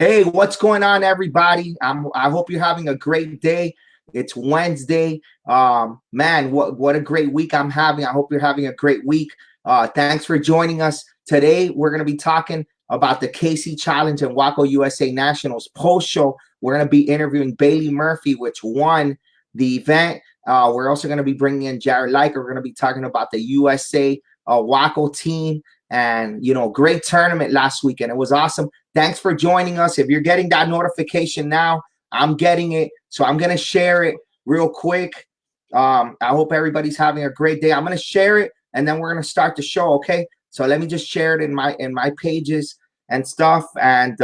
Hey, what's going on, everybody? I hope you're having a great day. It's Wednesday. Man, what a great week I'm having. I hope you're having a great week. Thanks for joining us. Today, we're going to be talking about the KC Challenge and Waco USA Nationals post-show. We're going to be interviewing Bailey Murphy, which won the event. We're also going to be bringing in Jared Leiker. We're going to be talking about the USA Waco team. And, great tournament last weekend. It was awesome. Thanks for joining us. If you're getting that notification now, I'm getting it. So I'm going to share it real quick. I hope everybody's having a great day. I'm going to share it, and then we're going to start the show, okay? So let me just share it in my pages and stuff, and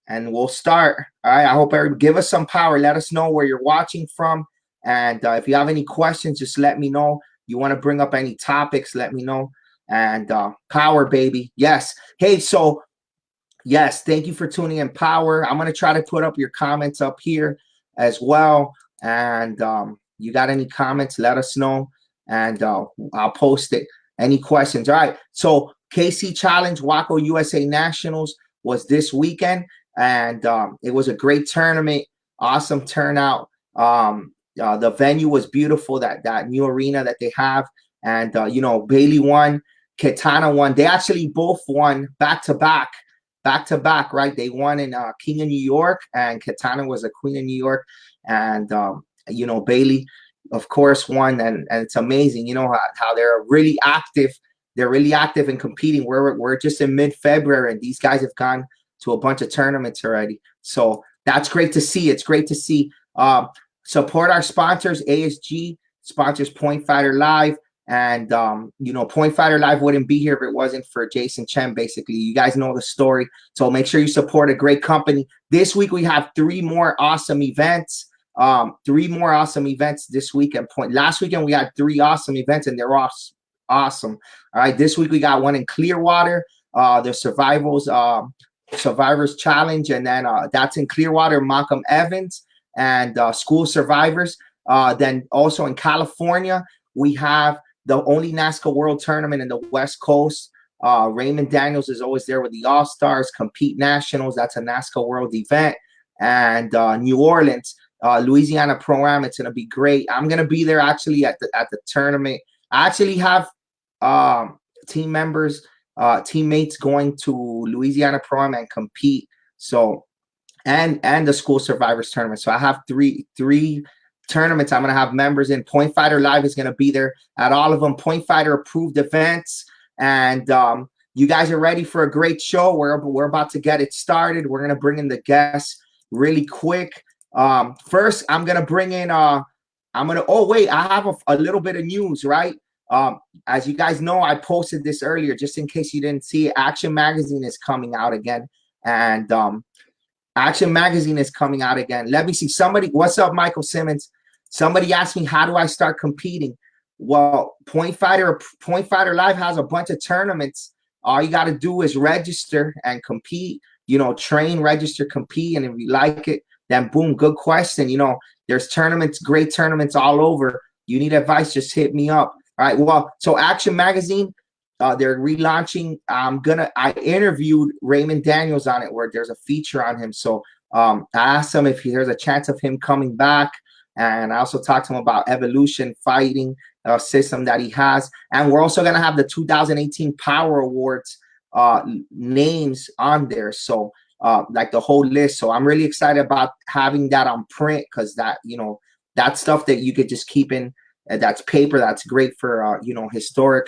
we'll start. All right, I hope everybody give us some power. Let us know where you're watching from. And if you have any questions, just let me know. You want to bring up any topics, let me know. And power, baby. Yes. Hey, so yes, thank you for tuning in. Power. I'm going to try to put up your comments up here as well. And you got any comments, let us know. And I'll post it. Any questions? All right. So KC Challenge, Waco USA Nationals was this weekend. And it was a great tournament. Awesome turnout. The venue was beautiful, that new arena that they have. And, Bailey won. Katana won. They actually both won back-to-back, right? They won in King of New York, and Katana was a Queen of New York. And, Bailey, of course, won. And it's amazing, how they're really active. They're really active in competing. We're just in mid-February, and these guys have gone to a bunch of tournaments already. So that's great to see. It's great to see. Support our sponsors. ASG sponsors Point Fighter Live. And, Point Fighter Live wouldn't be here if it wasn't for Jason Chen, basically. You guys know the story. So make sure you support a great company. This week, we have three more awesome events. This weekend. Last weekend, we had three awesome events, and they're all awesome. All right, this week, we got one in Clearwater, the Survivors Challenge. And then that's in Clearwater, Malcolm Evans, and School Survivors. Then also in California, we have the only NASCAR World Tournament in the West Coast. Raymond Daniels is always there with the All-Stars. Compete Nationals, that's a NASCAR World event. And New Orleans, Louisiana Pro-Am, it's going to be great. I'm going to be there actually at the tournament. I actually have teammates going to Louisiana Pro-Am and compete. So, and the School Survivors Tournament. So I have three tournaments. I'm going to have members in. Point Fighter Live is going to be there at all of them. Point Fighter approved events. And you guys are ready for a great show. We're about to get it started. We're going to bring in the guests really quick. First, I'm going to bring in, I have a little bit of news, right? As you guys know, I posted this earlier, just in case you didn't see it. Action Magazine is coming out again. And Action Magazine is coming out again. Let me see. What's up, Michael Simmons? Somebody asked me, how do I start competing? Well, Point Fighter Live has a bunch of tournaments. All you got to do is register and compete, train, register, compete. And if you like it, then boom, good question. There's tournaments, great tournaments all over. You need advice, just hit me up. All right. Well, so Action Magazine, they're relaunching. I interviewed Raymond Daniels on it, where there's a feature on him. So I asked him if there's a chance of him coming back. And I also talked to him about Evolution fighting system that he has. And we're also going to have the 2018 Power Awards names on there. So like the whole list. So I'm really excited about having that on print, because that's stuff that you could just keep in. That's paper. That's great for, historic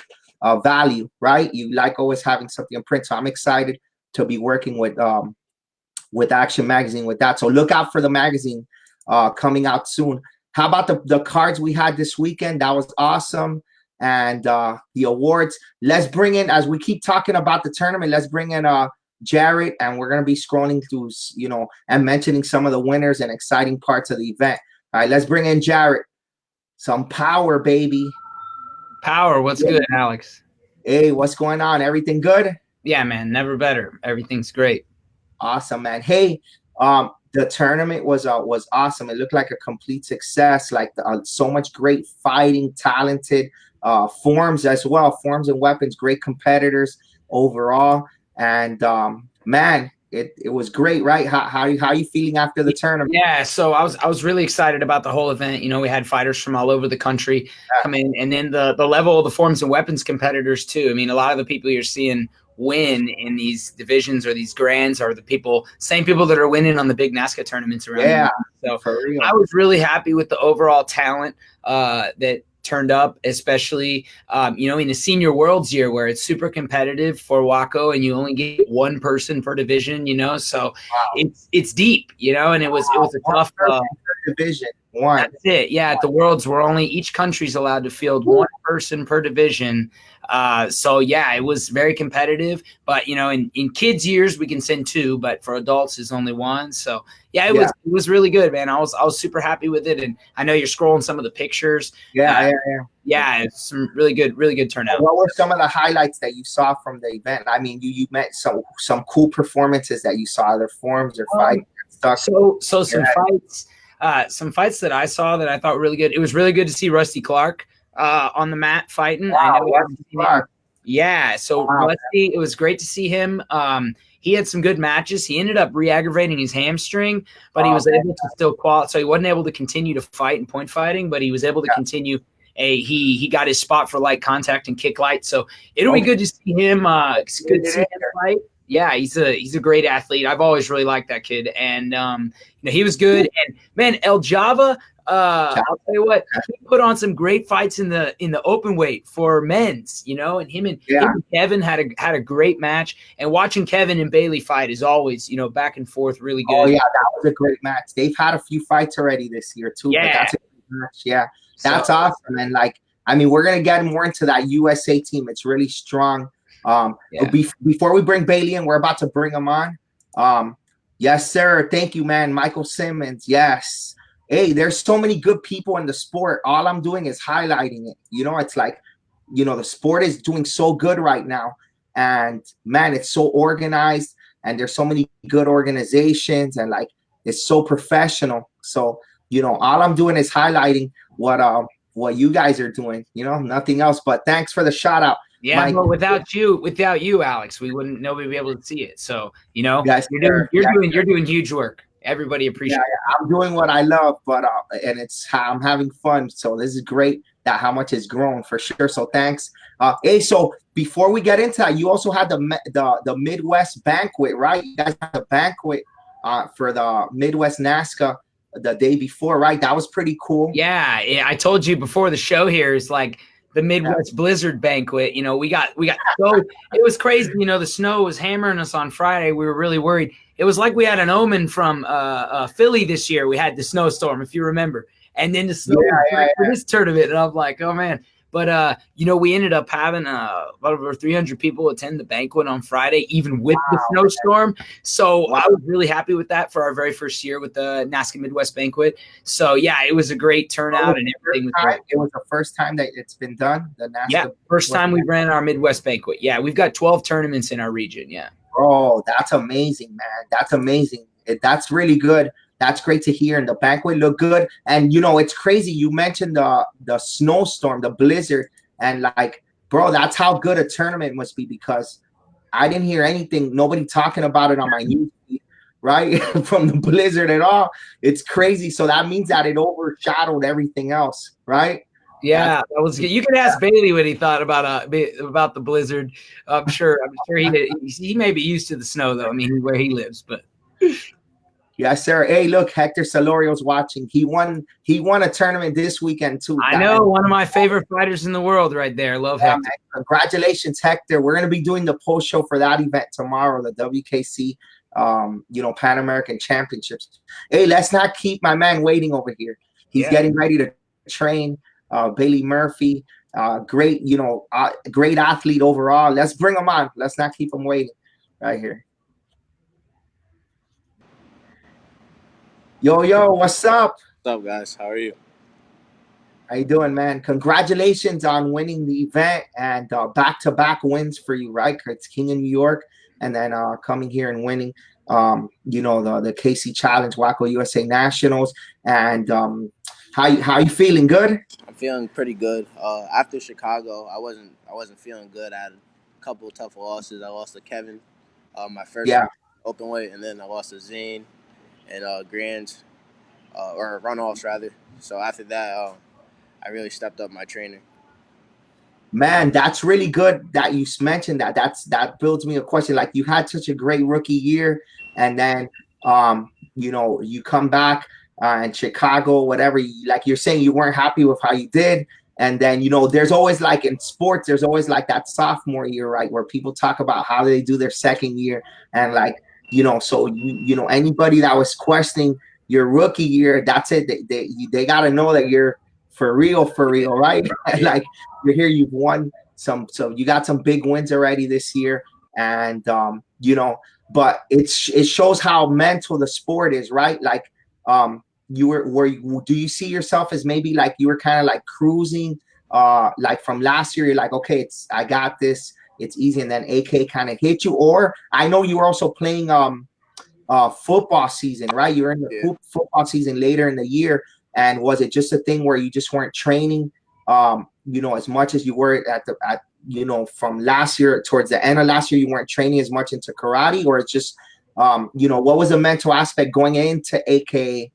value, right? You like always having something in print. So I'm excited to be working with Action Magazine with that. So look out for the magazine coming out soon. How about the cards we had this weekend? That was awesome. And the awards. Let's bring in, as we keep talking about the tournament, let's bring in Jared, and we're going to be scrolling through, and mentioning some of the winners and exciting parts of the event. All right, let's bring in Jared. Some power, baby. Power, what's good, Alex? Hey, what's going on? Everything good? Yeah, man, never better. Everything's great. Awesome, man. Hey, the tournament was awesome. It looked like a complete success. Like so much great fighting, talented forms as well. Forms and weapons, great competitors overall. And man, it was great, right? How you feeling after the tournament? Yeah, so I was really excited about the whole event. You know, we had fighters from all over the country come in, and then the level of the forms and weapons competitors too. I mean, a lot of the people you're seeing win in these divisions or these grands are the same people that are winning on the big NASCAR tournaments around the Yeah, world. So for real. I was really happy with the overall talent that turned up, especially you know, in the senior worlds year where it's super competitive for Waco and you only get one person per division, you know, so Wow. it's deep, you know, and it was a One tough person per division. One. that's it. Yeah, at the Worlds, where only each country's allowed to field one person per division. So yeah, it was very competitive. But you know, in kids' years we can send two, but for adults is only one. So yeah, it Yeah. was really good, man. I was super happy with it, and I know you're scrolling some of the pictures. Yeah, yeah, Yeah, it's some really good turnout. What were some of the highlights that you saw from the event? I mean, you met some cool performances that you saw, either forms or fights stuck. So some fights that I saw that I thought were really good. It was really good to see Rusty Clark on the mat fighting. I know Rusty Clark. yeah, so Wow. Rusty, it was great to see him. He had some good matches. He ended up re-aggravating his hamstring, but he was able to still qualify. So he wasn't able to continue to fight in point fighting, but he was able to continue. He got his spot for light contact and kick light. So it'll be good to see him. It's good to see him fight. Yeah, he's a great athlete. I've always really liked that kid, and you know, he was good. And man, El Java, I'll tell you what, he put on some great fights in the open weight for men's, you know, and him and Kevin had a great match. And watching Kevin and Bailey fight is always, you know, back and forth, really good. Oh yeah, that was a great match. They've had a few fights already this year too. Yeah, but that's a great match. Yeah, that's awesome. And like, I mean, we're gonna get more into that USA team. It's really strong. Before we bring Bailey in, we're about to bring him on. Yes, sir. Thank you, man. Michael Simmons. Yes. Hey, there's so many good people in the sport. All I'm doing is highlighting it. You know, it's like, you know, the sport is doing so good right now. And man, it's so organized and there's so many good organizations and like it's so professional. So, you know, all I'm doing is highlighting what you guys are doing, you know, nothing else. But thanks for the shout out. Yeah, Mike, but without you, Alex, nobody would be able to see it. So, you know, yes, you're doing huge work. Everybody appreciates it. I'm doing what I love, but and I'm having fun. So this is great that how much it's grown for sure. So thanks. Hey, so before we get into that, you also had the Midwest banquet, right? You guys had the banquet for the Midwest NASCAR the day before, right? That was pretty cool. Yeah, I told you before the show here is like the Midwest Blizzard banquet. You know, we got so it was crazy. You know, the snow was hammering us on Friday. We were really worried. It was like we had an omen from Philly this year. We had the snowstorm, if you remember, and then the snow for this tournament. And I'm like, oh man. But you know, we ended up having about over 300 people attend the banquet on Friday, even with the snowstorm. So I was really happy with that for our very first year with the NASCAR Midwest banquet. So yeah, it was a great turnout and everything was great. It was the first time that it's been done. The NASCAR first time we ran our Midwest banquet. Yeah, we've got 12 tournaments in our region. Yeah. Oh, that's amazing, man. That's amazing. That's really good. That's great to hear. And the banquet looked good. And you know, it's crazy. You mentioned the snowstorm, the blizzard, and like, bro, that's how good a tournament must be because I didn't hear anything, nobody talking about it on my news feed, right? From the blizzard at all. It's crazy. So that means that it overshadowed everything else, right? Yeah, that was good. You can ask Bailey what he thought about the blizzard. I'm sure he may be used to the snow though. I mean, where he lives, but yes, sir. Hey, look, Hector Salorio's watching. He won a tournament this weekend too. I know, one of my favorite fighters in the world right there. Love Hector. Man, congratulations, Hector. We're gonna be doing the post show for that event tomorrow, the WKC you know, Pan American Championships. Hey, let's not keep my man waiting over here. He's getting ready to train. Bailey Murphy, great, you know, great athlete overall. Let's bring him on. Let's not keep him waiting right here. Yo, what's up? What's up, guys? How are you? How you doing, man? Congratulations on winning the event and back-to-back wins for you, right? It's King in New York and then coming here and winning, you know, the KC Challenge, Waco USA Nationals. And how you feeling? Good? I'm feeling pretty good. After Chicago, I wasn't feeling good. I had a couple of tough losses. I lost to Kevin, my first open weight, and then I lost to Zane and Grand, or runoffs rather. So after that, I really stepped up my training. Man, that's really good that you mentioned that. That builds me a question. Like you had such a great rookie year, and then you come back in Chicago, whatever. Like you're saying, you weren't happy with how you did, and then there's always like in sports, there's always like that sophomore year, right, where people talk about how they do their second year, and like so anybody that was questioning your rookie year, that's it. They got to know that you're for real, right? Yeah. Like you're here, you've won some, so you got some big wins already this year, and but it shows how mental the sport is, right? Like do you see yourself as maybe like you were kind of like cruising like from last year, you're like, okay, I got this, it's easy, and then AK kind of hit you? Or I know you were also playing football season, right? You're in the Yeah. football season later in the year. And was it just a thing where you just weren't training, as much as you were from last year towards the end of last year, you weren't training as much into karate? Or it's just, what was the mental aspect going into AK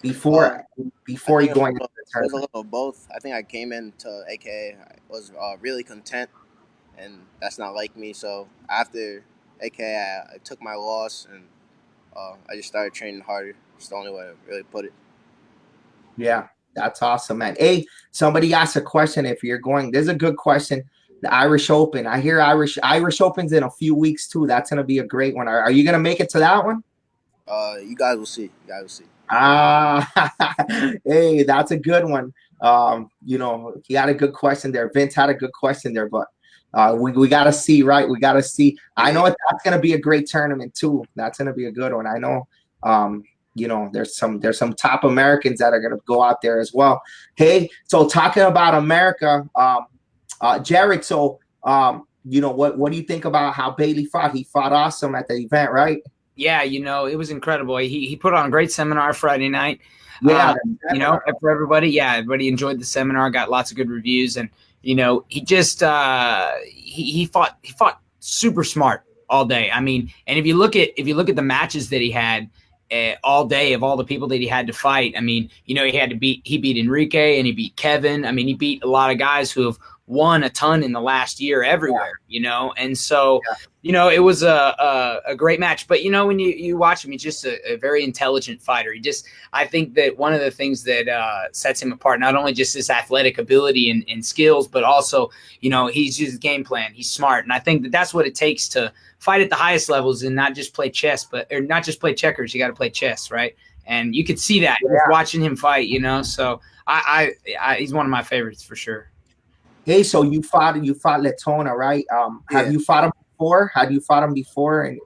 Uh, before I you think going into the it was a tournament? little of both. I think I came into AKA, I was really content, and that's not like me. So after AKA, I took my loss, and I just started training harder. It's the only way to really put it. Yeah, that's awesome, man. Hey, somebody asked a question. If you're going, there's a good question. The Irish Open. I hear Irish Open's in a few weeks too. That's gonna be a great one. Are you gonna make it to that one? You guys will see. You guys will see. Ah, hey, that's a good one. He had a good question there. Vince had a good question there, but we got to see, right? We got to see. I know that's going to be a great tournament too. That's going to be a good one. I know. There's some top Americans that are going to go out there as well. Hey, so talking about America, Jared. So, what do you think about how Bailey fought? He fought awesome at the event, right? Yeah, it was incredible. He put on a great seminar Friday night. Yeah, For everybody. Yeah, everybody enjoyed the seminar, got lots of good reviews, and he just he fought super smart all day. I mean, and if you look at the matches that he had all day, of all the people that he had to fight, I mean, he beat Enrique and he beat Kevin. I mean, he beat a lot of guys who have won a ton in the last year everywhere, and so it was a great match. But when you watch him, he's just a very intelligent fighter. I think that one of the things that sets him apart, not only just his athletic ability and skills, but also he's just game plan. He's smart, and I think that that's what it takes to fight at the highest levels and not just play chess, or not just play checkers. You got to play chess, right? And you could see that just watching him fight. So I he's one of my favorites for sure. Hey, so you fought Latona, right? Have you fought him before? Had you fought him before in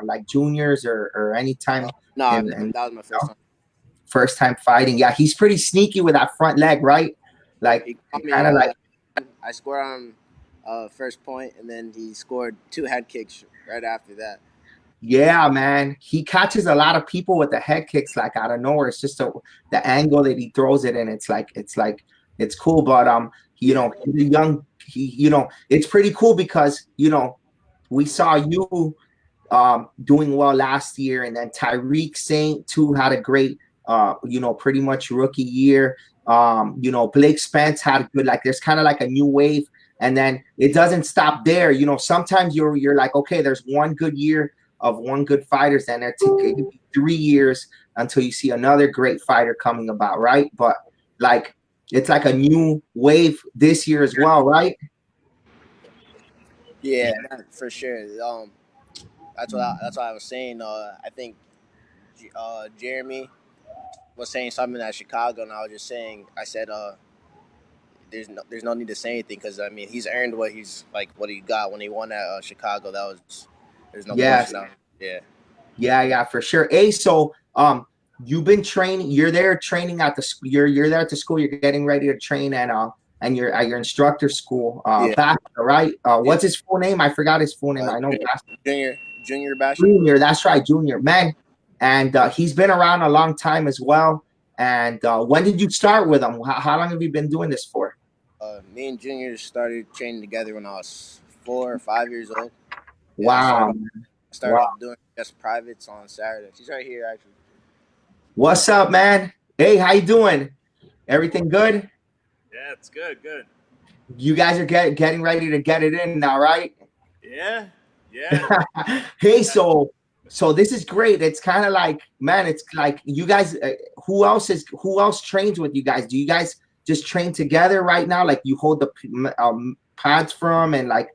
like juniors or any time? No, that was my first time. First time fighting. Yeah, he's pretty sneaky with that front leg, right? Like kind of like I scored on first point, and then he scored 2 head kicks right after that. yeah, man. He catches a lot of people with the head kicks like out of nowhere. It's just the angle that he throws it in. It's cool, but he's a young. It's pretty cool because we saw you doing well last year, and then Tyreek Saint too had a great pretty much rookie year. Blake Spence had a good, like there's kind of like a new wave, and then it doesn't stop there. Sometimes you're like, okay, there's one good year of one good fighters, and it could be 3 years until you see another great fighter coming about, right? But like it's like a new wave this year as well, right? Yeah, for sure. That's what I was saying. I think Jeremy was saying something at Chicago, and I said, there's no need to say anything, because I mean he's earned what he got when he won at Chicago. There's no question. Yeah. Yeah, for sure. Hey, so you've been training. You're there training at the you're there at the school. You're getting ready to train and you're at your instructor school. Bachelor, right? What's his full name? I forgot his full name. I know Junior Bachelor. Junior. That's right, Junior, man. And he's been around a long time as well. And when did you start with him? How long have you been doing this for? Me and Junior started training together when I was 4 or 5 years old. Yeah, Wow. I started off doing just privates on Saturday. She's right here actually. What's up, man? Hey, how you doing? Everything good? Yeah, it's good. You guys are getting ready to get it in now, right? Yeah, yeah. Hey, so this is great. It's kind of like, man, it's like you guys. Who else trains with you guys? Do you guys just train together right now? Like you hold the pads from and like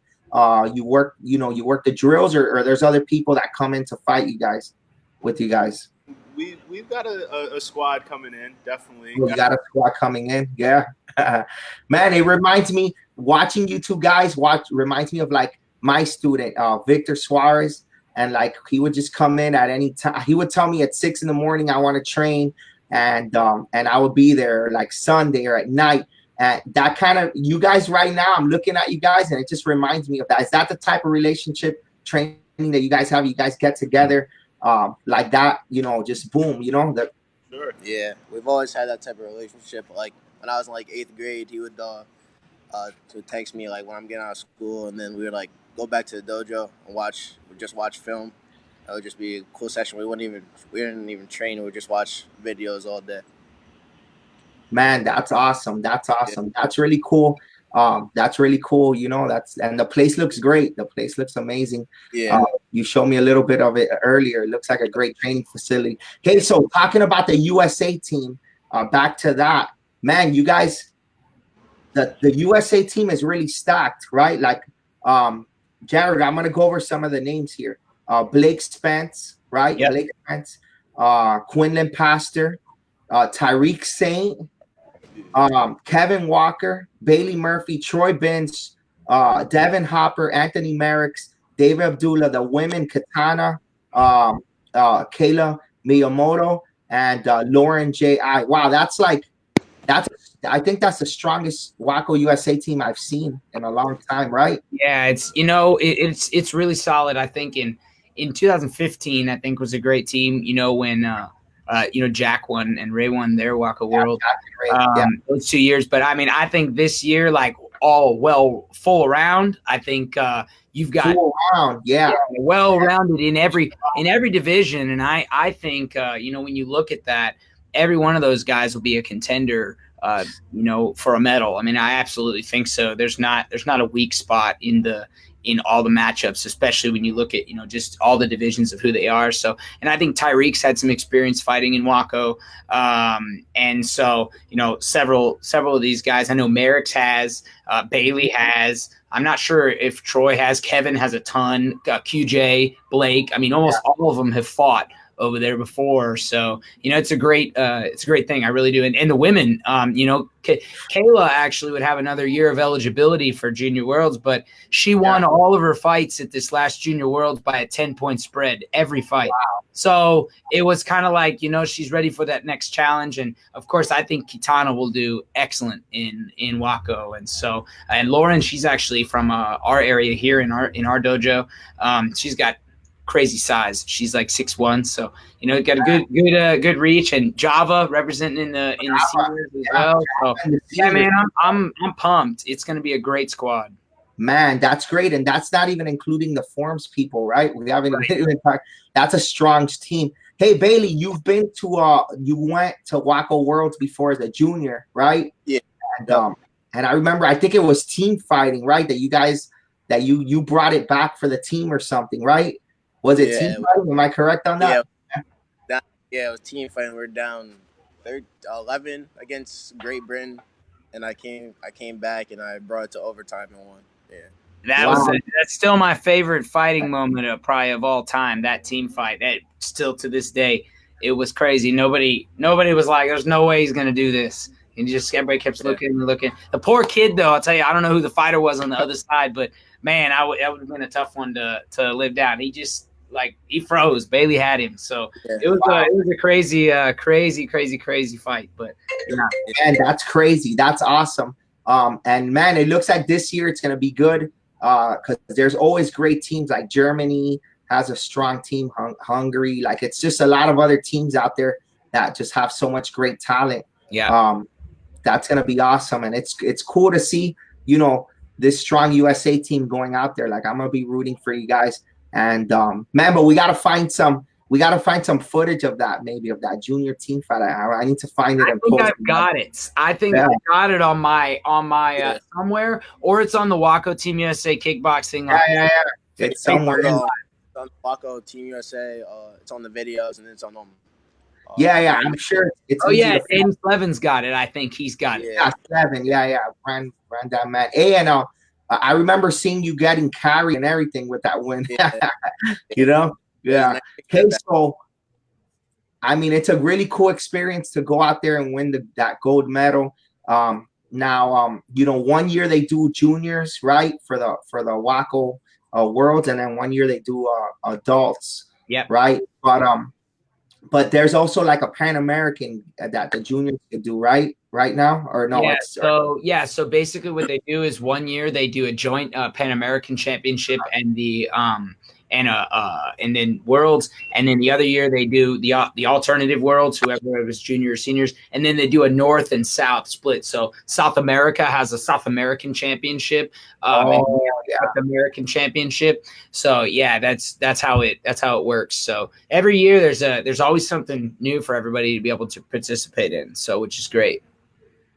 you work, you work the drills, or there's other people that come in to fight you guys with you guys. We've got a squad coming in, definitely. You got a squad coming in, yeah. Man, it reminds me watching you two guys reminds me of like my student, Victor Suarez, and like he would just come in at any time. He would tell me at 6 a.m. I want to train, and I would be there like Sunday or at night. And that kind of you guys right now, I'm looking at you guys, and it just reminds me of that. Is that the type of relationship training that you guys have? You guys get together like that, just boom, that. Sure. Yeah, we've always had that type of relationship. Like when I was in like 8th grade, he would to text me like when I'm getting out of school, and then we would like go back to the dojo and watch film. That would just be a cool session. We didn't even train. We would just watch videos all day. Man, that's awesome. That's Yeah. awesome. That's really cool. That's really cool. And the place looks great. The place looks amazing. Yeah. You showed me a little bit of it earlier. It looks like a great training facility. Okay, so talking about the USA team, back to that, man, you guys, the USA team is really stacked, right? Like, Jared, I'm gonna go over some of the names here. Blake Spence, right? Yep. Blake Spence, Quinlan Pastor, Tyreek Saint, Kevin Walker, Bailey Murphy, Troy Binns, Devin Hopper, Anthony Merricks, David Abdullah, the women, Katana, Kayla Miyamoto, and Lauren J.I. Wow, I think that's the strongest Waco USA team I've seen in a long time, right? Yeah, it's really solid. I think in 2015, I think was a great team. When Jack won and Ray won their Waco World. Those 2 years. But I mean, I think this year, like full around. I think you've got full round, well-rounded in every division, and I think when you look at that, every one of those guys will be a contender. For a medal. I mean, I absolutely think so. There's not a weak spot in all the matchups, especially when you look at, just all the divisions of who they are. So, and I think Tyreek's had some experience fighting in Waco. And so, several of these guys, I know Merrick's has, Bailey has, I'm not sure if Troy has, Kevin has a ton, QJ, Blake. I mean, almost all of them have fought over there before. So, it's a great thing. I really do. And the women, Kayla actually would have another year of eligibility for Junior Worlds, but she won all of her fights at this last Junior Worlds by a 10-point spread, every fight. Wow. So it was kind of like, she's ready for that next challenge. And of course, I think Kitana will do excellent in Waco. And so, and Lauren, she's actually from our area here in our dojo. She's got crazy size. She's like 6'1", so got a good reach. And Java representing in the seniors as well. So yeah, man, I'm pumped. It's going to be a great squad. Man, that's great, and that's not even including the forms people, right? We haven't even talked. That's a strong team. Hey, Bailey, you went to Waco Worlds before as a junior, right? Yeah. And I remember, I think it was team fighting, right? That you guys you brought it back for the team or something, right? Was it team fighting? Am I correct on that? Yeah, it was team fighting. We're down 11 against Great Britain, and I came back and I brought it to overtime and won. Yeah, that's still my favorite fighting moment probably of all time. That team fight, that still to this day, it was crazy. Nobody was like, "There's no way he's gonna do this." And just everybody kept looking and looking. The poor kid, though, I'll tell you, I don't know who the fighter was on the other side, but man, that would have been a tough one to live down. He froze. Bailey had him, so it was a crazy fight. But man, that's crazy. That's awesome. And man, it looks like this year it's gonna be good because there's always great teams. Like Germany has a strong team. Hungary, like it's just a lot of other teams out there that just have so much great talent. Yeah. That's gonna be awesome, and it's cool to see this strong USA team going out there. Like I'm gonna be rooting for you guys. And man, but we gotta find some footage of that, maybe of that junior team fight. I need to find it I and think post I've got it. I think Yeah. I got it on my Yeah. somewhere, or it's on the Waco Team USA kickboxing. Yeah. It's somewhere in. on the Waco Team USA. It's on the videos and it's on Yeah. Ryan I'm sure it's Oh easy yeah, to find. James Levin's got it. I think he's got it. Yeah. Yeah, 7. Yeah. Ran that man. Hey, and I remember seeing you getting carry and everything with that win. Yeah. You know? Yeah. Nice. Okay, so I mean, it's a really cool experience to go out there and win that gold medal. Now, you know, one year they do juniors, right, for the Waco Worlds, and then one year they do adults, Yep. right? But there's also like a Pan American that the juniors can do, right now, or no? Yeah. So basically, what they do is one year they do a joint Pan American Championship and the and then Worlds, and then the other year they do the alternative Worlds, whoever was junior or seniors, and then they do a North and South split. So South America has a South American Championship, and South American Championship. So yeah, that's how it works. So every year there's always something new for everybody to be able to participate in. So which is great.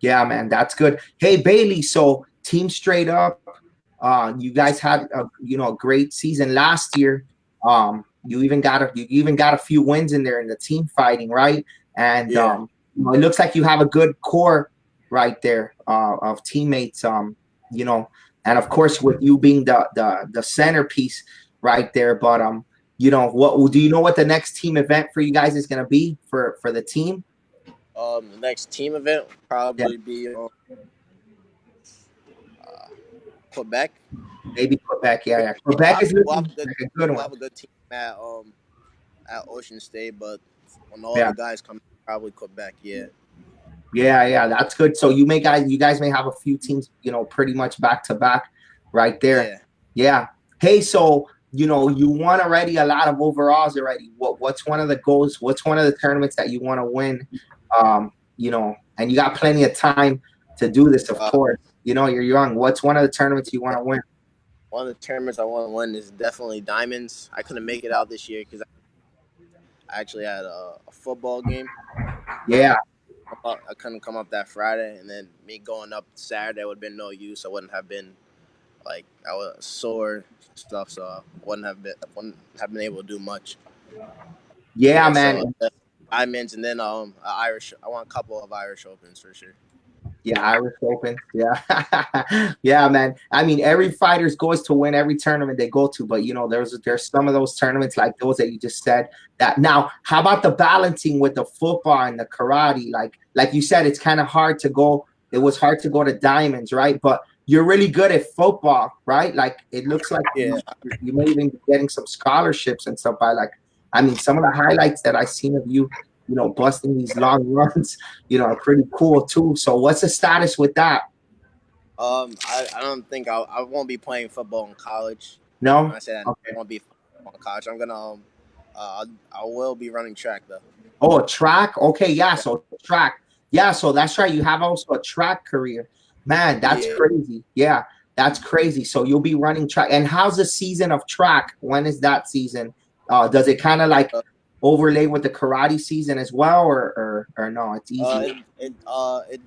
Yeah, man, that's good. Hey, Bailey, so Team Straight Up, you guys had a great season last year. You even got a few wins in there in the team fighting, right? And it looks like you have a good core right there of teammates. And of course with you being the centerpiece right there. But what do you know what the next team event for you guys is going to be for the team? The next team event will probably be Quebec. Maybe Quebec, yeah. Quebec is We'll looking like a good one. We'll have a good team at Ocean State, but when all the guys come, probably Quebec. Yeah. Yeah, that's good. So you guys may have a few teams, pretty much back to back, right there. Yeah. Hey, so you won already a lot of overalls already. What's one of the goals? What's one of the tournaments that you want to win? And you got plenty of time to do this, of course. You're young. What's one of the tournaments you want to win? One of the tournaments I want to win is definitely Diamonds. I couldn't make it out this year because I actually had a football game. Yeah. I couldn't come up that Friday, and then me going up Saturday would have been no use. I wouldn't have been I was sore stuff, so I wouldn't have been able to do much. Yeah, man. So, Diamonds, and then Irish. I want a couple of Irish Opens for sure. Yeah, Irish Open. Yeah. Yeah, man. I mean, every fighter's goal is to win every tournament they go to, but there's some of those tournaments like those that you just said that. Now, how about the balancing with the football and the karate? Like you said, it's kind of hard to go. It was hard to go to Diamonds, right? But you're really good at football, right? Like it looks like you may even be getting some scholarships and stuff by some of the highlights that I've seen of you, busting these long runs, are pretty cool too. So what's the status with that? I don't think I won't be playing football in college. No? When I say that, I won't be football in college. I'm gonna I will be running track though. Oh, track? Okay, yeah. So track. Yeah, so that's right. You have also a track career. Man, that's crazy. Yeah, that's crazy. So you'll be running track. And how's the season of track? When is that season? Does it kind of overlay with the karate season as well, or no? It's easy. It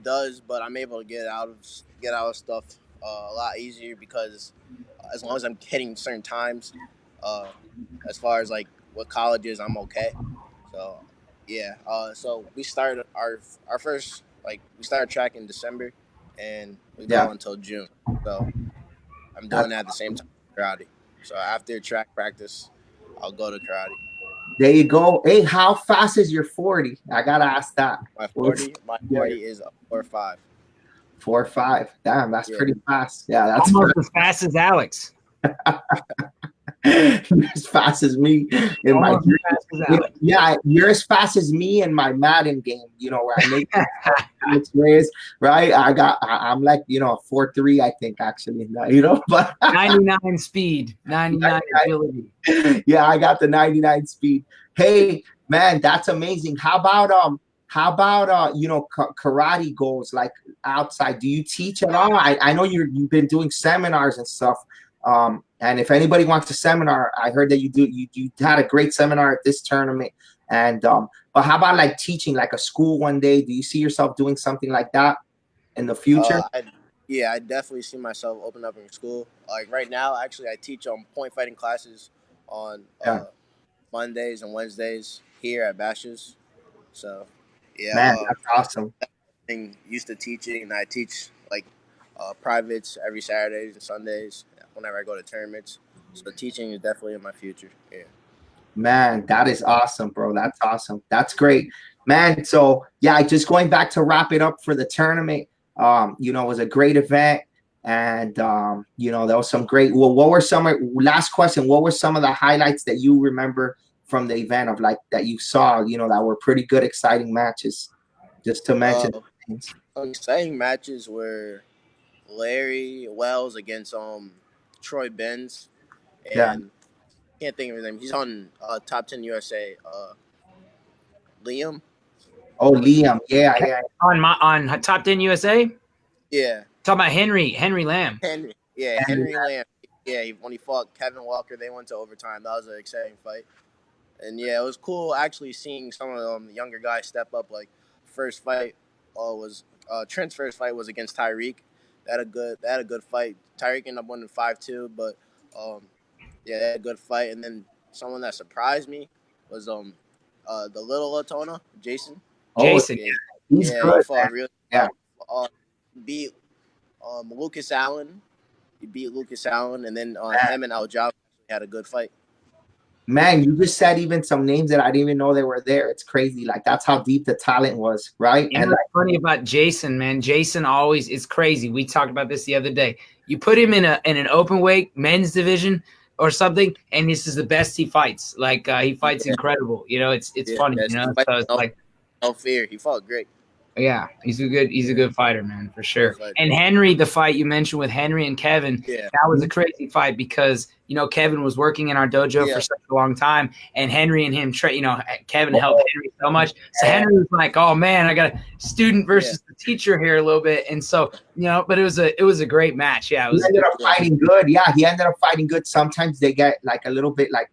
does, but I'm able to get out of stuff a lot easier because as long as I'm hitting certain times, as far as what colleges, I'm okay. So yeah. So we started our first we started track in December, and we go until June. So I'm doing that at the same time karate. So after track practice, I'll go to karate. There you go. Hey, how fast is your 40? I gotta ask that. My 40 is a 4.5. 4.5. Damn, that's pretty fast. Yeah, that's almost as fast as Alex. You're as fast as me in my you're as fast as me in my Madden game, where I make plays, right? I'm like, 4.3, I think actually, but 99 speed, 99 ability. Yeah, I got the 99 speed. Hey, man, that's amazing. How about karate goals outside? Do you teach at all? I know you've been doing seminars and stuff. And if anybody wants a seminar, I heard that you had a great seminar at this tournament. And but how about like teaching like a school one day? Do you see yourself doing something like that in the future? Yeah, I definitely see myself opening up in school. Like right now, actually, I teach point fighting classes on Yeah, Mondays and Wednesdays here at Bashes. So, yeah, man, that's awesome. I'm used to teaching, and I teach like privates every Saturdays and Sundays whenever I go to tournaments. So teaching is definitely in my future. Yeah. Man, that is awesome, bro. That's awesome. That's great, man. So yeah, just going back to wrap it up for the tournament. You know, it was a great event, and you know, there was some great. Well, what were some? Last question. What were some of the highlights that you remember from the event of like that you saw? You know, that were pretty good, exciting matches. Just to mention Uh, things. some exciting matches were Larry Wells against Troy Benz, Yeah. and can't think of his name. He's on Top 10 USA. Liam. Oh, Liam. Yeah, yeah. On Top 10 USA. Yeah. Talking about Henry Lamb. Henry. Yeah, And Henry Lamb. Yeah, when he fought Kevin Walker, they went to overtime. That was an exciting fight. And yeah, it was cool actually seeing some of the younger guys step up. Like first fight was Trent's first fight was against Tyreek. They had a good fight. Tyreek ended up winning 5-2, but um, yeah, they had a good fight. And then someone that surprised me was the little Latona, Jason. oh, Jason. Yeah, he's he good, fought man. really Yeah. beat Lucas Allen. He beat Lucas Allen, and then him and Al-Jaw had a good fight. Man, you just said even some names that I didn't even know they were there. It's crazy. Like that's how deep the talent was, right? You know And what's funny about Jason, man? Jason always is crazy. We talked about this the other day. You put him in an open weight men's division or something, and this is the best he fights. Like he fights incredible. You know, it's funny. You know, so it's like No fear. He fought great. yeah, he's a good fighter, man, for sure. Fighter. And Henry, the fight you mentioned with Henry and Kevin, Yeah. that was a crazy fight because you know Kevin was working in our dojo for such a long time, and Henry and him, Kevin helped Henry so much. So Henry was like, "Oh man, I got a student versus the teacher here a little bit," and so you know, but it was a great match. Yeah, it was. He ended up fighting good. Yeah, he ended up fighting good. Sometimes they get like a little bit like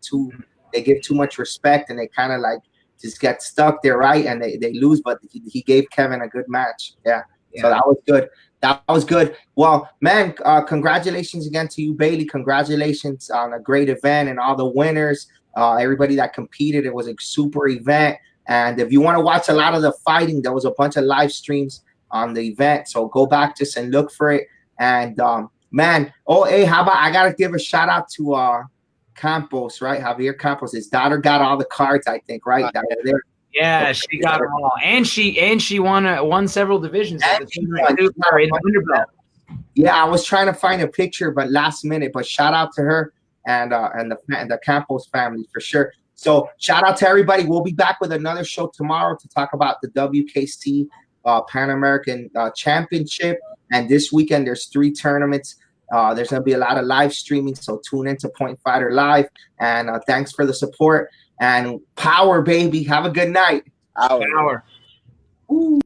they give too much respect and they kind of like just get stuck there, right? And they lose, but he gave Kevin a good match. Yeah. So that was good. That was good. Well, man, congratulations again to you, Bailey. Congratulations on a great event and all the winners, everybody that competed. It was a super event. And if you want to watch a lot of the fighting, there was a bunch of live streams on the event. So go back just and look for it. And man, oh, hey, how about I got to give a shout out to Campos, right? Javier Campos. His daughter got all the cards, I think, right? That were there. Yeah, she got them all, and she won several divisions at the tournament too, in the underbelt. Yeah, I was trying to find a picture, but last minute. But shout out to her and the Campos family for sure. So shout out to everybody. We'll be back with another show tomorrow to talk about the WKC Pan American Championship. And this weekend there's 3 tournaments. There's going to be a lot of live streaming, so tune into Point Fighter Live. And thanks for the support. And power, baby. Have a good night. Power. Ooh.